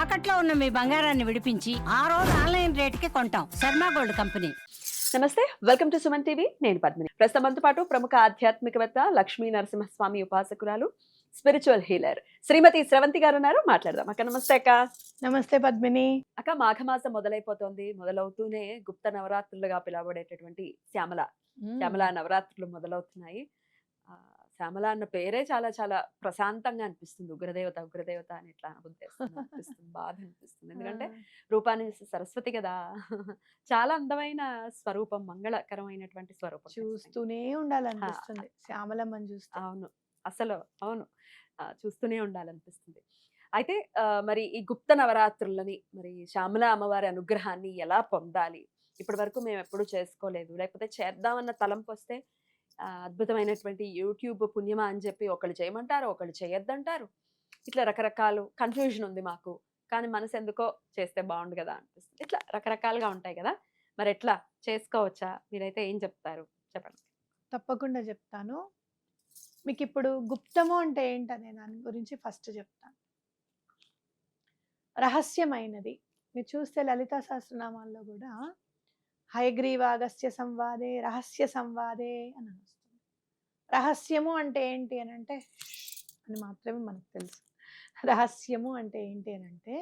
తాకట్లో ఉన్న మీ బంగారాన్ని విడిపించి ఆ రోజు ఆన్లైన్ రేటుకి కొంటాం. Sharma gold company. నమస్తే, వెల్కమ్ టు సుమన్ టీవీ. నేను పద్మిని. ప్రస్తుతం మనతో పాటు ప్రముఖ ఆధ్యాత్మికవేత్త లక్ష్మీ నరసింహస్వామి ఉపాసకురాలు, స్పిరిచువల్ హీలర్ శ్రీమతి స్రవంతి గారు ఉన్నారు. మాట్లాడదాం. అక్క నమస్తే. అక్క నమస్తే పద్మిని. అక్క, మాఘమాసం మొదలైపోతోంది. మొదలవుతూనే గుప్త నవరాత్రులుగా పిలువబడేటటువంటి శ్యామల నవరాత్రులు మొదలవుతున్నాయి. శ్యామల అన్న పేరే చాలా చాలా ప్రశాంతంగా అనిపిస్తుంది. ఉగ్రదేవత ఉగ్రదేవత అని ఎట్లా అనిపిస్తుంది, బాధ అనిపిస్తుంది. ఎందుకంటే రూపాన్ని సరస్వతి కదా, చాలా అందమైన స్వరూపం, మంగళకరమైనటువంటి స్వరూపం. చూస్తూనే ఉండాలనిపిస్తుంది శ్యామలమ్మని చూస్తే. అవును, అసలు అవును, చూస్తూనే ఉండాలనిపిస్తుంది. అయితే మరి ఈ గుప్త నవరాత్రులని, మరి శ్యామల అమ్మవారి అనుగ్రహాన్ని ఎలా పొందాలి? ఇప్పటి వరకు మేము ఎప్పుడు చేసుకోలేదు, లేకపోతే చేద్దామన్న తలంపు వస్తే అద్భుతమైనటువంటి యూట్యూబ్ పుణ్యమా అని చెప్పి ఒకళ్ళు చేయమంటారు, ఒకళ్ళు చేయొద్దంటారు. ఇట్లా రకరకాలు కన్ఫ్యూజన్ ఉంది మాకు. కానీ మనసు ఎందుకో చేస్తే బాగుండు కదా అనిపిస్తుంది. ఇట్లా రకరకాలుగా ఉంటాయి కదా, మరి ఎట్లా చేసుకోవచ్చా? మీరైతే ఏం చెప్తారు, చెప్పండి. తప్పకుండా చెప్తాను. మీకు ఇప్పుడు గుప్తము అంటే ఏంటనే దాని గురించి ఫస్ట్ చెప్తాను. రహస్యమైనది. మీరు చూస్తే లలితా సహస్రనామాల్లో కూడా హయగ్రీవాగస్య సంవాదే రహస్య సంవాదే అని వస్తుంది. రహస్యము అంటే ఏంటి అని అంటే అని మాత్రమే మనకు తెలుసు. రహస్యము అంటే ఏంటి అని అంటే,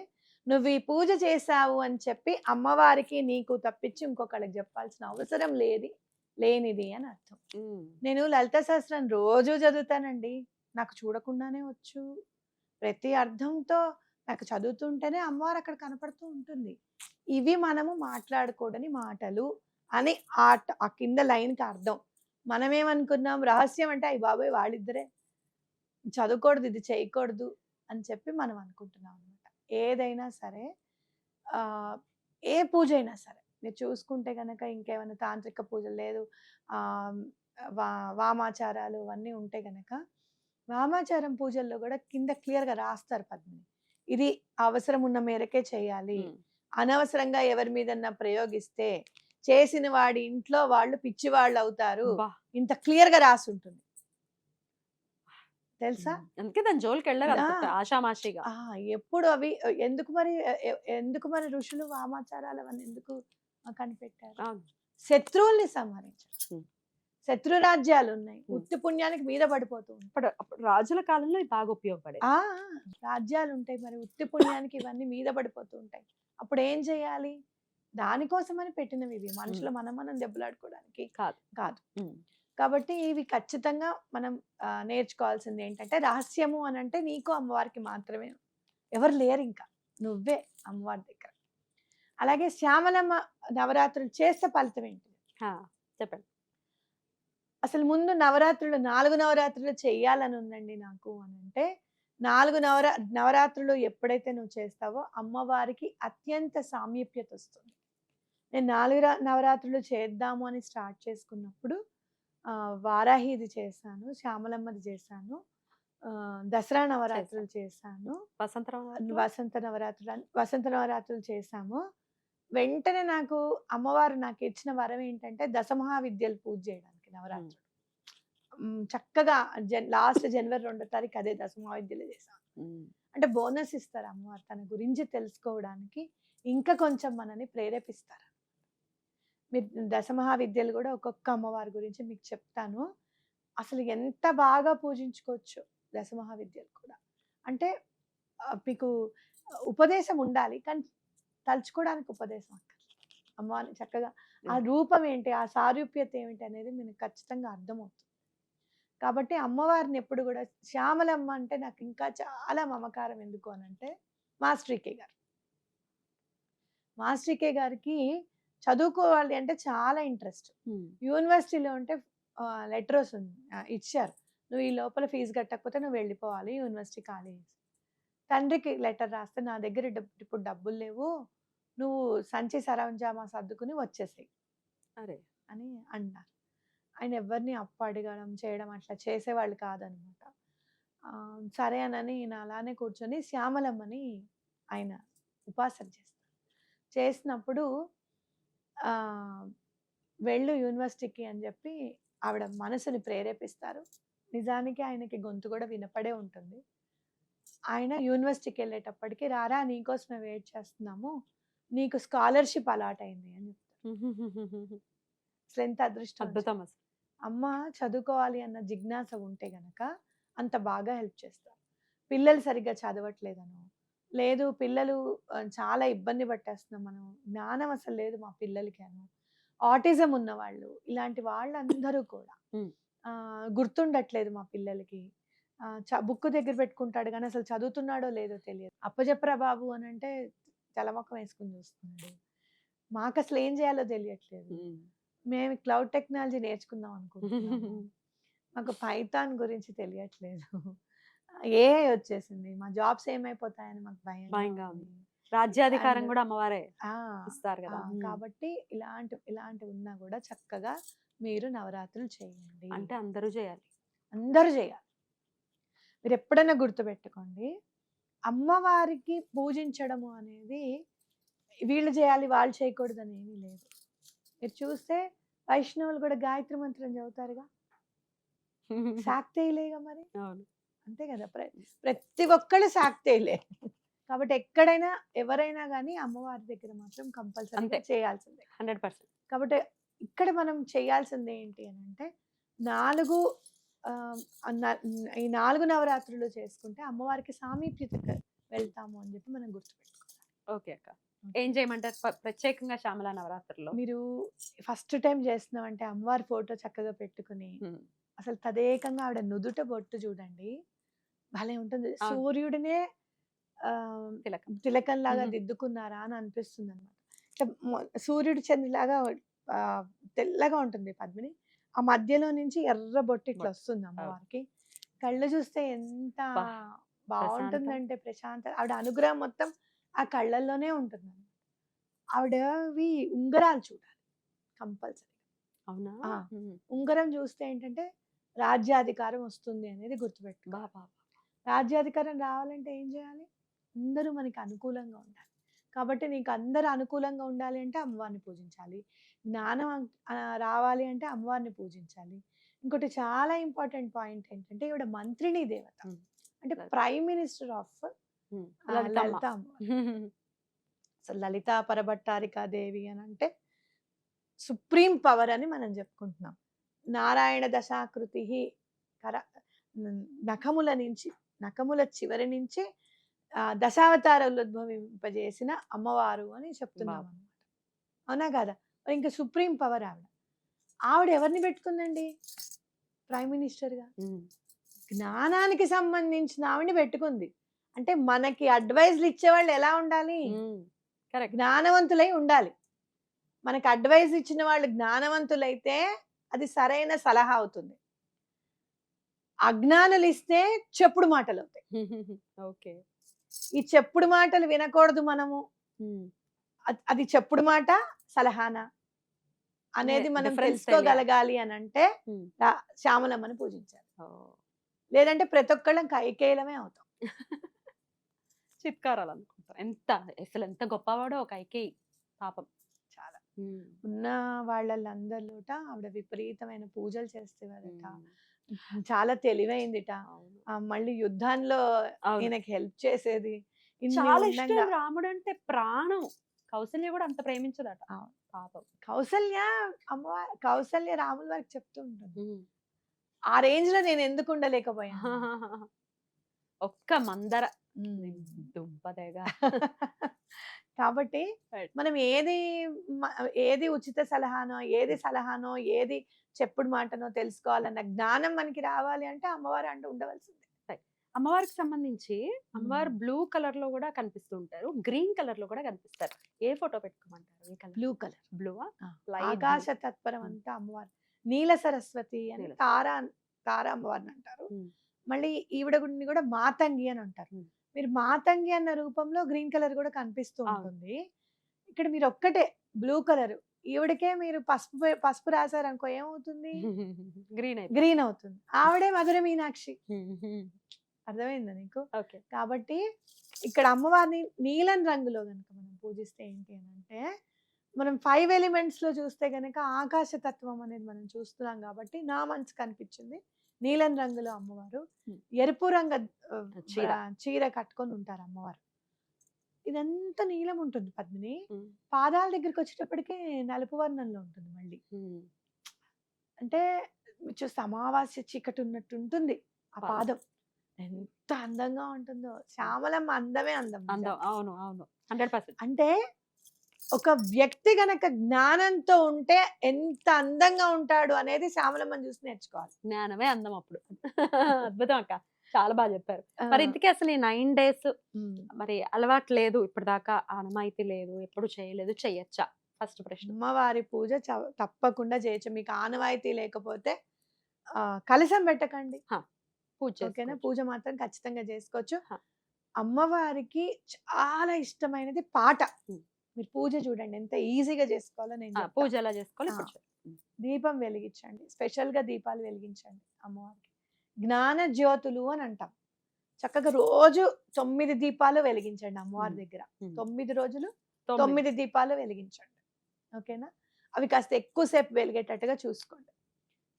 నువ్వు ఈ పూజ చేశావు అని చెప్పి అమ్మవారికి నీకు తప్పించి ఇంకొకళ్ళకి చెప్పాల్సిన అవసరం లేనిది అని అర్థం. నేను లలిత సహస్రం రోజు చదువుతానండి, నాకు చూడకుండానే వచ్చు. ప్రతి అర్థంతో నాకు చదువుతుంటేనే అమ్మవారు అక్కడ కనపడుతూ ఉంటుంది. ఇవి మనము మాట్లాడకూడని మాటలు అని ఆ కింద లైన్కి అర్థం. మనమేమనుకున్నాం, రహస్యం అంటే అయ్యి బాబోయ్ వాళ్ళిద్దరే, చదవకూడదు, ఇది చేయకూడదు అని చెప్పి మనం అనుకుంటున్నాం అనమాట. ఏదైనా సరే, ఏ పూజ అయినా సరే మీరు చూసుకుంటే కనుక, ఇంకేమైనా తాంత్రిక పూజలు లేదు, వామాచారాలు అవన్నీ ఉంటే కనుక, వామాచారం పూజల్లో కూడా కింద క్లియర్గా రాస్తారు పద్మిని, ఇది అవసరం ఉన్న మేరకే చేయాలి, అనవసరంగా ఎవరి మీదన్నా ప్రయోగిస్తే చేసిన వాడి ఇంట్లో వాళ్ళు పిచ్చివాళ్ళు అవుతారు, ఇంత క్లియర్ గా రాసి ఉంటుంది తెలుసా. అందుకే దాని జోలికి వెళ్ళారు ఆషామాషిగా. ఎప్పుడు అవి ఎందుకు మరి ఋషులు వామాచారాలు అవన్నీ ఎందుకు కనిపెట్టారు? శత్రువుల్ని సంహరించారు. శత్రు రాజ్యాలు ఉన్నాయి, ఉత్తి పుణ్యానికి మీద పడిపోతూ ఉంటాయి. అప్పుడు రాజుల కాలంలో బాగా ఉపయోగపడే రాజ్యాలు ఉంటాయి, మరి ఉత్తి పుణ్యానికి ఇవన్నీ మీద పడిపోతూ ఉంటాయి. అప్పుడు ఏం చేయాలి? దానికోసమని పెట్టినవి ఇవి, మనుషులు మనం దెబ్బలాడుకోవడానికి కాదు. కాబట్టి ఇవి ఖచ్చితంగా మనం నేర్చుకోవాల్సింది ఏంటంటే, రహస్యము అని అంటే నీకు అమ్మవారికి మాత్రమే, ఎవరు లేరు, ఇంకా నువ్వే అమ్మవారి దగ్గర. అలాగే శ్యామలమ్మ నవరాత్రులు చేస్తే ఫలితం ఏంటి చెప్పండి. అసలు ముందు నవరాత్రులు 4 నవరాత్రులు చెయ్యాలని ఉందండి నాకు అని అంటే, 4 నవరాత్రులు ఎప్పుడైతే నువ్వు చేస్తావో అమ్మవారికి అత్యంత సామీప్యత వస్తుంది. నేను 4 నవరాత్రులు చేద్దాము అని స్టార్ట్ చేసుకున్నప్పుడు వారాహిది చేశాను, శ్యామలమ్మది చేశాను, దసరా నవరాత్రులు చేశాను, వసంత నవరాత్రులు చేశాము. వెంటనే నాకు అమ్మవారు నాకు ఇచ్చిన వరం ఏంటంటే, దశమహావిద్యలు పూజ చేయడానికి నవరాత్రులు. చక్కగా లాస్ట్ జనవరి 2వ తారీఖు అదే దశమహావిద్యలు చేశాను. అంటే బోనస్ ఇస్తారు అమ్మవారు, తన గురించి తెలుసుకోవడానికి ఇంకా కొంచెం మనని ప్రేరేపిస్తారు. మీరు దశమహావిద్యలు కూడా ఒక్కొక్క అమ్మవారి గురించి మీకు చెప్తాను. అసలు ఎంత బాగా పూజించుకోవచ్చు దశమహావిద్యలు కూడా. అంటే మీకు ఉపదేశం ఉండాలి, కానీ తలుచుకోవడానికి ఉపదేశం అక్కర్లేదు. అమ్మవారిని చక్కగా ఆ రూపం ఏంటి, ఆ సారూప్యత ఏమిటి అనేది మీకు ఖచ్చితంగా అర్థమవుతుంది. కాబట్టి అమ్మవారిని ఎప్పుడు కూడా, శ్యామలమ్మ అంటే నాకు ఇంకా చాలా మమకారం. ఎందుకు అని అంటే, మాస్టర్ కే గారికి చదువుకోవాలి అంటే చాలా ఇంట్రెస్ట్. యూనివర్సిటీలో ఉంటే లెటర్ వస్తుంది, ఇచ్చారు, నువ్వు ఈ లోపల ఫీజు కట్టకపోతే నువ్వు వెళ్ళిపోవాలి యూనివర్సిటీ కాలేజ్. తండ్రికి లెటర్ రాస్తే, నా దగ్గర ఇప్పుడు డబ్బులు లేవు, నువ్వు సంచి సరంజామా సర్దుకుని వచ్చేసాయి అని అన్నారు. ఆయన ఎవరిని అప్పు అడగడం చేయడం అట్లా చేసేవాళ్ళు కాదనమాట. సరే అని ఈయన అలానే కూర్చొని శ్యామలమ్మని ఆయన ఉపాసన చేసినప్పుడు వెళ్ళు యూనివర్సిటీకి అని చెప్పి ఆవిడ మనసుని ప్రేరేపిస్తారు. నిజానికి ఆయనకి గొంతు కూడా వినపడే ఉంటుంది. ఆయన యూనివర్సిటీకి వెళ్ళేటప్పటికి రారా నీకోసమే వెయిట్ చేస్తున్నాము, నీకు స్కాలర్షిప్ అలాట్ అయింది అని చెప్తారు. అసలు ఎంత అదృష్టం అని అద్భుతం అసలు. అమ్మ చదువుకోవాలి అన్న జిజ్ఞాస ఉంటే గనక అంత బాగా హెల్ప్ చేస్తారు. పిల్లలు సరిగ్గా చదవట్లేదనో, లేదు పిల్లలు చాలా ఇబ్బంది పట్టేస్తున్నాం మనం, జ్ఞానం అసలు లేదు మా పిల్లలకి అనో, ఆటిజం ఉన్నవాళ్ళు, ఇలాంటి వాళ్ళందరూ కూడా ఉమ్. గుర్తుండట్లేదు మా పిల్లలకి, బుక్ దగ్గర పెట్టుకుంటాడు కానీ అసలు చదువుతున్నాడో లేదో తెలియదు, అప్పచెప్పరా బాబు అని అంటే తలమొక్కం వేసుకుని చూస్తున్నాడు, మాకు అసలు ఏం చేయాలో తెలియట్లేదు, మేము క్లౌడ్ టెక్నాలజీ నేర్చుకుందాం అనుకుంటున్నాము, మాకు పైథాన్ గురించి తెలియట్లేదు, ఏఐ వచ్చేసింది, మా జాబ్స్ ఏమైపోతాయని మాకు భయంగా ఉంది. రాజ్యాధికారం కూడా అమ్మవారే ఆ, ఇస్తారు కదా. కాబట్టి ఇలాంటి ఉన్నా కూడా చక్కగా మీరు నవరాత్రులు చేయండి. అంటే అందరూ చేయాలి. అందరూ చేయాలి. మీరు ఎప్పుడైనా గుర్తుపెట్టుకోండి, అమ్మవారికి పూజించడము అనేది వీళ్ళు చేయాలి వాళ్ళు చేయకూడదు అని ఏమీ లేదు. మీరు చూస్తే వైష్ణవులు కూడా గాయత్రి మంత్రం చదువుతారుగా, శాక్తేయులేగా మరి, అవును. అంతే కదా, ప్రతి ఒక్కళ్ళు శాక్తేయులే. కాబట్టి ఎక్కడైనా ఎవరైనా కానీ అమ్మవారి దగ్గర మాత్రం కంపల్సరీ చేయాల్సిందే 100%. కాబట్టి ఇక్కడ మనం చేయాల్సింది ఏంటి అని అంటే, ఈ 4 నవరాత్రులు చేసుకుంటే అమ్మవారికి సామీప్యతకు వెళ్తాము అని చెప్పి మనం గుర్తుపెట్టుకోవాలి. ఓకే అక్క, ఏం చేయమంటారు ప్రత్యేకంగా శ్యామల నవరాత్రుల్లో? మీరు ఫస్ట్ టైం చేస్తున్నామంటే అమ్మవారి ఫోటో చక్కగా పెట్టుకుని అసలు తదేకంగా ఆవిడ నుదుట బొట్టు చూడండి, భలే ఉంటుంది. సూర్యుడినే తిలకం లాగా దిద్దుకున్నారా అని అనిపిస్తుంది అనమాట. సూర్యుడు చంద్రులాగా తెల్లగా ఉంటుంది పద్మిని, ఆ మధ్యలో నుంచి ఎర్ర బొట్టు ఇట్లా వస్తుంది అమ్మవారికి. కళ్ళు చూస్తే ఎంత బాగుంటుందంటే ప్రశాంత, ఆవిడ అనుగ్రహం మొత్తం ఆ కళ్ళల్లోనే ఉంటుంది. ఆవిడవి ఉంగరాలు చూడాలి కంపల్సరీ. అవునా? ఉంగరం చూస్తే ఏంటంటే రాజ్యాధికారం వస్తుంది అనేది గుర్తుపెట్టు. రాజ్యాధికారం రావాలంటే ఏం చేయాలి? అందరూ మనకి అనుకూలంగా ఉండాలి. కాబట్టి నీకు అందరూ అనుకూలంగా ఉండాలి అంటే అమ్మవారిని పూజించాలి. జ్ఞానం రావాలి అంటే అమ్మవారిని పూజించాలి. ఇంకోటి చాలా ఇంపార్టెంట్ పాయింట్ ఏంటంటే ఈవిడ మంత్రిని దేవత, అంటే ప్రైమ్ మినిస్టర్ ఆఫ్ లలిత అమ్మవారు. సో లలితా పరభట్టారికా దేవి అని అంటే సుప్రీం పవర్ అని మనం చెప్పుకుంటున్నాం. నారాయణ దశాకృతి నఖముల చివరి నుంచి దశావతారాలు ఉద్భవింపజేసిన అమ్మవారు అని చెప్తున్నాం అన్నమాట. అవునా కదా? మరి ఇంకా సుప్రీం పవర్ ఆవిడ ఎవరిని పెట్టుకుందండి ప్రైమ్ మినిస్టర్గా? జ్ఞానానికి సంబంధించిన ఆవిడని పెట్టుకుంది. అంటే మనకి అడ్వైజ్లు ఇచ్చేవాళ్ళు ఎలా ఉండాలి? జ్ఞానవంతులై ఉండాలి. మనకి అడ్వైజ్ ఇచ్చిన వాళ్ళు జ్ఞానవంతులైతే అది సరైన సలహా అవుతుంది. అజ్ఞానులు ఇస్తే చెప్పుడు మాటలు అవుతాయి. ఓకే, ఈ చెప్పుడు మాటలు వినకూడదు మనము. అది చెప్పుడు మాట సలహానా అనేది మనం తెలుసుకోగలగాలి అని అంటే శ్యామలమ్మని పూజించాలి. లేదంటే ప్రతి ఒక్కళ్ళం కైకేయలమే అవుతాం. చిత్కారాలు అనుకుంటాం. అసలు ఎంత గొప్పవాడో ఒక కైకేయి పాపం. చాలా ఉన్న వాళ్ళందరిలోట ఆవిడ విపరీతమైన పూజలు చేసేవారట, చాలా తెలివైందిట, మళ్ళీ యుద్ధంలో ఈయనకి హెల్ప్ చేసేది. చాలా ఇష్టం రాముడు అంటే ప్రాణం. కౌసల్య కూడా అంత ప్రేమించదట పాపం. కౌసల్య రాముల వారికి చెప్తూ ఉంటుంది, ఆ రేంజ్ లో నేను ఎందుకు ఉండలేకపోయాను. ఒక్క మందర దుంపదేగా. కాబట్టి మనం ఏది ఉచిత సలహానో, ఏది సలహానో, ఏది చెప్పుడు మాటనో తెలుసుకోవాలన్న జ్ఞానం మనకి రావాలి అంటే అమ్మవారు అంటూ ఉండవలసిందే. అమ్మవారికి సంబంధించి అమ్మవారు బ్లూ కలర్ లో కూడా కనిపిస్తూ ఉంటారు, గ్రీన్ కలర్ లో కూడా కనిపిస్తారు. ఏ ఫోటో పెట్టుకోమంటారు? Blue colour. బ్లూవా? ఆకాశ తత్పరం అంతా అమ్మవారు. నీల సరస్వతి అని తారా అమ్మవారిని అంటారు. మళ్ళీ ఈవిడ గుడిని కూడా మాతంగి అని అంటారు. మీరు మాతంగి అన్న రూపంలో గ్రీన్ కలర్ కూడా కనిపిస్తూ ఉంటుంది. ఇక్కడ మీరు ఒక్కటే బ్లూ కలర్, ఈవిడకే మీరు పసుపు రాశారనుకో ఏమవుతుంది? గ్రీన్ అవుతుంది. ఆవిడే మధుర మీనాక్షి. అర్థమైందా నీకు? కాబట్టి ఇక్కడ అమ్మవారిని నీలం రంగులో కనుక మనం పూజిస్తే ఏంటి అని అంటే, మనం 5 ఎలిమెంట్స్ లో చూస్తే గనక ఆకాశ తత్వం అనేది మనం చూస్తున్నాం కాబట్టి నా మనసు కనిపించింది నీలం రంగులో అమ్మవారు, Hmm. ఎరుపు రంగు చీర. చీర కట్టుకొని ఉంటారు అమ్మవారు. ఇదంతా నీలం ఉంటుంది పద్మిని. ఉమ్, పాదాల దగ్గరికి వచ్చేటప్పటికి నలుపు వర్ణంలో ఉంటుంది మళ్ళీ. ఉమ్, అంటే మీరు చూస్తే అమావాస్య చీకటి ఉన్నట్టు ఉంటుంది ఆ పాదం. పాదం. ఎంత అందంగా ఉంటుందో. శ్యామలమ్మ అందమే అందం అందం. నిజంగా. అవును అవును 100%. అంటే ఒక వ్యక్తి గనక జ్ఞానంతో ఉంటే ఎంత అందంగా ఉంటాడు అనేది శ్యామలమ్మని చూసి నేర్చుకోవాలి. జ్ఞానమే అందం అప్పుడు. అద్భుతం అక్క, చాలా బాగా చెప్పారు. ఆ, మరి ఇంతకీ అసలు ఈ 9 days ఉమ్. మరి అలవాటు లేదు ఇప్పటిదాకా, ఆనమాయితీ లేదు, ఎప్పుడు చేయలేదు, చెయ్యొచ్చా? ఫస్ట్ ప్రశ్న. అమ్మవారి పూజ తప్పకుండా చేయొచ్చు. మీకు ఆనవాయితీ లేకపోతే కలశం పెట్టకండి, పూజ ఓకేనా? చేసుకోవచ్చు. పూజ మాత్రం ఖచ్చితంగా చేసుకోవచ్చు. హ. అమ్మవారికి చాలా ఇష్టమైనది పాట. ఉమ్. మీరు పూజ చూడండి ఎంత ఈజీగా చేసుకోవాలో నేను చెప్తా. పూజ ఎలా చేసుకోవాలి ఆ. ఇప్పుడు చెప్పు. దీపం వెలిగించండి, స్పెషల్ గా దీపాలు వెలిగించండి అమ్మవారికి. జ్ఞాన జ్యోతులు అని అంటాం. చక్కగా రోజు 9 దీపాలు వెలిగించండి అమ్మవారి ఉమ్. దగ్గర. ఉమ్. 9 రోజులు 9. 9 దీపాలు వెలిగించండి, ఓకేనా? అవి కాస్త ఎక్కువసేపు వెలిగేటట్టుగా చూసుకోండి.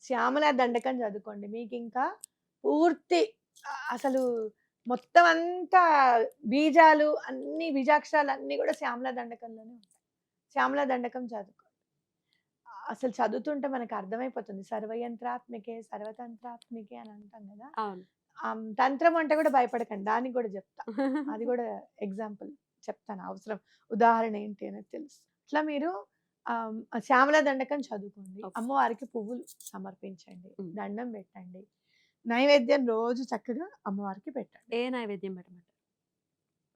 శ్యామల దండకం చదువుకోండి. మీకు ఇంకా పూర్తి అసలు మొత్తం అంతా బీజాలు అన్ని బీజాక్షరాలు అన్ని కూడా శ్యామల దండకంలోనే ఉంటాయి. శ్యామల దండకం చదువుకోండి. అసలు చదువుతుంటే మనకు అర్థమైపోతుంది. సర్వయంత్రాత్మికే సర్వతంత్రాత్మికే అని అంటాం కదా. అవును. తంత్రం అంటే కూడా భయపడకండి, దానికి కూడా చెప్తా. అది కూడా ఎగ్జాంపుల్ చెప్తాను, అవసరం ఉదాహరణ ఏంటి అనేది తెలుసు. ఇట్లా మీరు శ్యామల దండకం చదువుకోండి. Okay. అమ్మవారికి పువ్వులు సమర్పించండి, Mm. దండం పెట్టండి, నైవేద్యం రోజు చక్కగా అమ్మవారికి పెట్టండి. ఏ నైవేద్యం పెట్టమంటారు?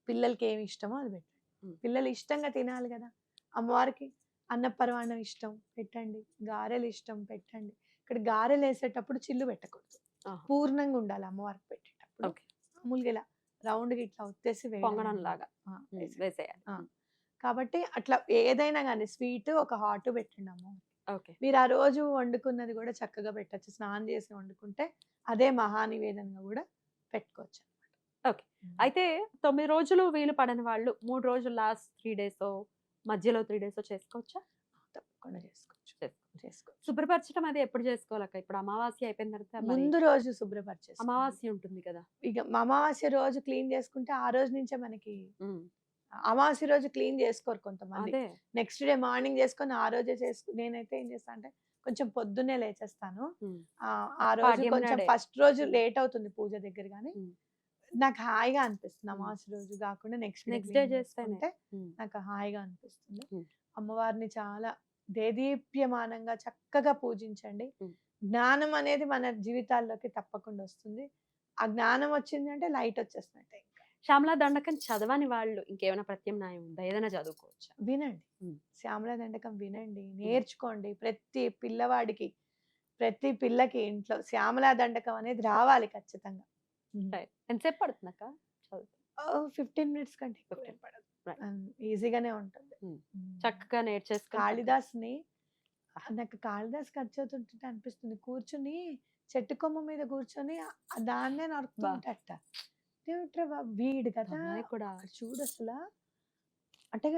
పిల్లలకి ఏమి ఇష్టమో అది పెట్టండి. Mm. పిల్లలు ఇష్టంగా తినాలి కదా. అమ్మవారికి అన్నపరమాణం ఇష్టం పెట్టండి, గారెలు ఇష్టం పెట్టండి. ఇక్కడ గారెలు వేసేటప్పుడు చిల్లు పెట్టకూడదు, ఆహా. పూర్ణంగా ఉండాలి అమ్మవారికి పెట్టేటప్పుడు. Okay. మామూలుగా ఇలా రౌండ్గా ఇట్లా ఒత్తేసి వేయడం పొంగడం అన్నమాట. లాగా వేసేయాలి. వేసేయాలి. ఆ. కాబట్టి అట్లా ఏదైనా కానీ స్వీట్ ఒక హాట్ పెట్టండి అమ్మ. ఓకే. మీరు ఆ రోజు వండుకున్నది కూడా చక్కగా పెట్టచ్చు, స్నానం చేసి వండుకుంటే అదే మహానివేదనగా కూడా పెట్టుకోవచ్చు అనమాట. ఓకే. అయితే 9 రోజులు వీలు పడని వాళ్ళు 3 రోజులు లాస్ట్ 3 days మధ్యలో 3 days చేసుకోవచ్చా? తప్పకుండా చేసుకోవచ్చు. శుభ్రపరచడం అది ఎప్పుడు చేసుకోవాలక్క? ఇప్పుడు అమావాస్య అయిపోయిన తర్వాత మరి ముందు రోజు శుభ్రపరిచేసి అమావాస్య ఉంటుంది కదా. ఇక అమావాస్య రోజు క్లీన్ చేసుకుంటే ఆ రోజు నుంచే మనకి ఉమ్, అమావాస్య రోజు క్లీన్ చేసుకోరు కొంతమంది. అదే. నెక్స్ట్ డే మార్నింగ్ చేసుకొని ఆ రోజే నేనైతే ఏం చేస్తా అంటే కొంచెం పొద్దున్నే లేచేస్తాను. ఉమ్, ఆ రోజు పాడ్యం కొంచెం నాడే. ఫస్ట్ రోజు లేట్ అవుతుంది పూజ దగ్గర, కానీ ఉమ్. నాకు హాయిగా అనిపిస్తుంది. అమావాస్య రోజు కాకుండా నెక్స్ట్ నెక్స్ట్ డే చేస్తేనే. ఉమ్, నాకు హాయిగా అనిపిస్తుంది. ఉమ్. అమ్మవారిని చాలా దేదీప్యమానంగా చక్కగా పూజించండి. ఉమ్. జ్ఞానం అనేది మన జీవితాల్లోకి తప్పకుండా వస్తుంది. ఆ జ్ఞానం వచ్చింది అంటే లైట్ వచ్చేస్తున్నట్టే. ఇంకా శ్యామలా దండకం చదవని వాళ్ళు ఇంకేమైనా ప్రత్యామ్నాయం ఉందా? ఏదైనా చదువుకోవచ్చా? వినండి, ఉమ్. శ్యామల దండకం వినండి, నేర్చుకోండి. ప్రతి పిల్లవాడికి ప్రతి పిల్లకి ఇంట్లో శ్యామల దండకం అనేది రావాలి ఖచ్చితంగా. Right. ఎంతసేపు పడుతుందక్క చదువు? 15 minutes కంటే ఎక్కువ 15. ఏం పడదు. Right. ఈజీగానే ఉంటుంది. చక్కగా నేర్చేసుకొని కాళిదాస్ని నాకు కాళిదాస్ ఖర్చు అవుతుంటే అనిపిస్తుంది, కూర్చుని చెట్టు కొమ్మ మీద కూర్చొని దాన్నే నరుకుతూ బా. ఉంటాడట. వీడు కదా కూడా అక్కడ చూడు అసలు. అంటే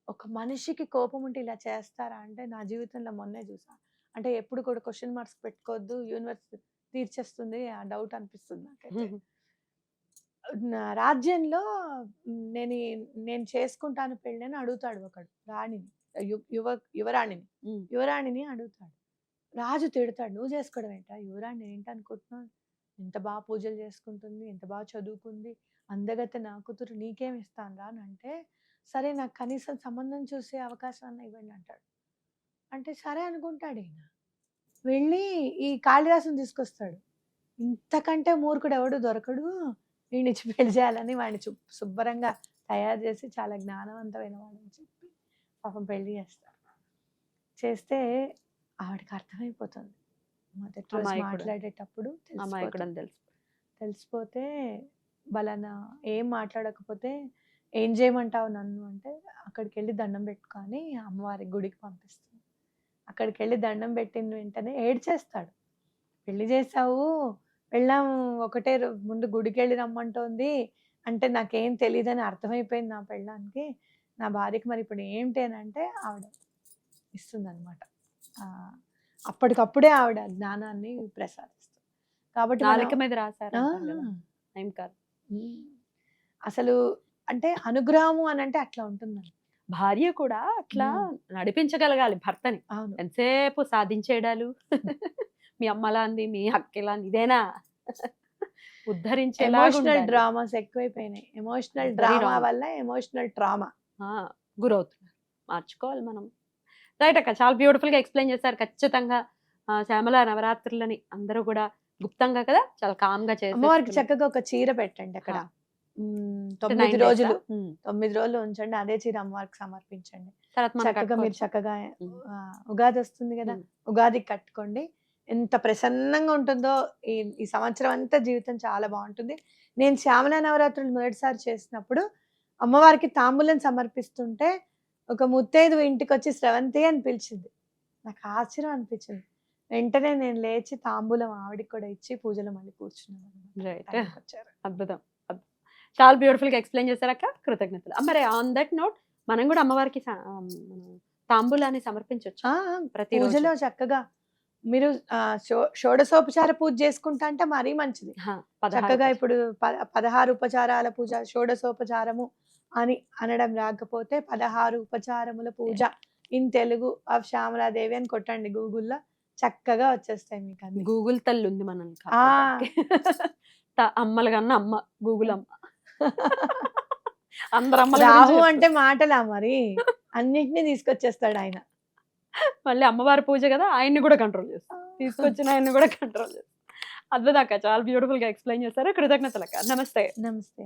ఒక మనిషికి కోపం ఉంటే ఇలా చేస్తారా అంటే నా జీవితంలో మొన్నే చూసా. అంటే ఎప్పుడు కూడా క్వశ్చన్ మార్క్స్ పెట్టుకోవద్దు, యూనివర్స్ తీర్చేస్తుంది ఆ డౌట్ అనిపిస్తుంది నాకైతే. నా రాజ్యంలో నేను చేసుకుంటాను పెళ్ళని అడుగుతాడు ఒకడు రాణిని, యువరాణిని. ఉమ్, యువరాణిని అడుగుతాడు. రాజు తిడతాడు, నువ్వు చేసుకోవడం ఏంటా, యువరాణి ఏంటనుకుంటున్నావు, ఎంత బాగా పూజలు చేసుకుంటుంది, ఎంత బాగా చదువుకుంది, అందగతే నా కూతురు, నీకేం ఇస్తాను రా అని అంటే, సరే నాకు కనీసం సంబంధం చూసే అవకాశాన్ని ఇవ్వండి అంటాడు. అంటే సరే అనుకుంటాడు ఈయన. వెళ్ళి ఈ కాళిదాసుని తీసుకొస్తాడు. ఇంతకంటే మూర్ఖుడు ఎవడు దొరకడు, వీడినిచ్చి పెళ్లి చేయాలని వాడిని శుభ్రంగా తయారు చేసి చాలా జ్ఞానవంతమైన వాడని చెప్పి పాపం పెళ్లి చేస్తారు. చేస్తే ఆవిడకి అర్థమైపోతుంది. మొదటి రోజు అమాయకుడు. మాట్లాడేటప్పుడు అమాయకుడు అని తెలుసు. తెలిసిపోతే బలన ఏం మాట్లాడకపోతే ఏం చేయమంటావు నన్ను అంటే, అక్కడికి వెళ్ళి దండం పెట్టుకొని అమ్మవారి గుడికి పంపిస్తుంది. అక్కడికి వెళ్ళి దండం పెట్టిన వెంటనే ఏడ్చేస్తాడు. పెళ్లి చేసావు, వెళ్ళాం ఒకటే ముందు గుడికి వెళ్ళి రమ్మంటోంది అంటే నాకేం తెలియదని అర్థమైపోయింది నా పెళ్ళానికి, నా భార్యకి మరి ఇప్పుడు ఏంటి అని అంటే ఆవిడ ఇస్తుంది అనమాట. అప్పటికప్పుడే ఆవిడ జ్ఞానాన్ని ప్రసాదిస్తుంది. కాబట్టి మనం- నాలుక మీద రాశారు ఆ, అంటారు కదా. ఏం కాదు. ఉమ్. అసలు అంటే అనుగ్రహము అని అంటే అట్లా ఉంటుంది. భార్య కూడా అట్లా నడిపించగలగాలి భర్తని. అవును. ఎంతసేపు సాధించేయడాలు మీ అమ్మలా అంది, మీ అక్కలా అంది, ఇదేనా ఉద్ధరించేలాగా ఎమోషనల్ ఉండాలి. డ్రామాస్ ఎక్కువైపోయినాయి. Emotional Very drama wrong. వల్ల ఎమోషనల్ ట్రామా. గురవుతున్నారు. మార్చుకోవాలి మనం. రైట్ అక్క, చాలా బ్యూటిఫుల్ గా ఎక్స్ప్లెయిన్ చేశారు. ఖచ్చితంగా శ్యామల నవరాత్రులని అందరూ కూడా గుప్తంగా కదా చాలా కామ్ గా అమ్మవారికి చేసి చక్కగా ఒక చీర పెట్టండి అక్కడ. ఆ. 9 రోజులు 9 రోజులు ఉంచండి. అదే చీర అమ్మవారికి సమర్పించండి. తర్వాత మనం చక్కగా మీరు కట్టుకోవచ్చు. చక్కగా ఉమ్. ఉగాది వస్తుంది కదా, ఉమ్. ఉగాదికి కట్టుకోండి. ఎంత ప్రసన్నంగా ఉంటుందో ఈ ఈ సంవత్సరం అంతా జీవితం చాలా బాగుంటుంది. నేను శ్యామల నవరాత్రులు మొదటిసారి చేసినప్పుడు అమ్మవారికి తాంబూలం సమర్పిస్తుంటే ఒక ముత్తైదు ఇంటికి వచ్చి స్రవంతి అని పిలిచింది. నాకు ఆశ్చర్యం అనిపించింది. వెంటనే నేను లేచి తాంబూలం ఆవిడకి కూడా ఇచ్చి పూజలో మళ్ళీ కూర్చున్నాను. Right. టైంకి వచ్చారు. అద్భుతం. చాలా బ్యూటిఫుల్ గా ఎక్స్ప్లెయిన్ చేశారక్క, కృతజ్ఞతలు. మరి ఆన్ దట్ నోట్ మనం కూడా అమ్మవారికి మనం తాంబూలాన్ని సమర్పించవచ్చు ఆ, ప్రతి పూజలో చక్కగా మీరు షోడశోపచార పూజ చేసుకుంటా అంటే మరీ మంచిది. చక్కగా ఇప్పుడు 16 ఉపచారాల పూజ, షోడశోపచారము అని అనడం రాకపోతే 16 ఉపచారముల పూజ ఇన్ తెలుగు ఆఫ్ శ్యామలాదేవి అని కొట్టండి గూగుల్లో, చక్కగా వచ్చేస్తాయి మీకు అన్ని. గూగుల్ తల్లి ఉంది మనల్ని ఆ. అమ్మల కన్నా అమ్మ గూగుల్ అమ్మ. అందరు అమ్మల రాహు గురించి అంటే మాటలా మరి అన్నిటినీ తీసుకొచ్చేస్తాడు ఆయన. మళ్ళీ అమ్మవారి పూజ కదా, ఆయన్ని కూడా కంట్రోల్ చేస్తాం. తీసుకొచ్చిన ఆయన్ని కూడా కంట్రోల్ చేస్తాం. అద్భుతం అక్క, చాలా బ్యూటిఫుల్ గా ఎక్స్ప్లెయిన్ చేశారు. కృతజ్ఞతలు అక్క. నమస్తే. నమస్తే.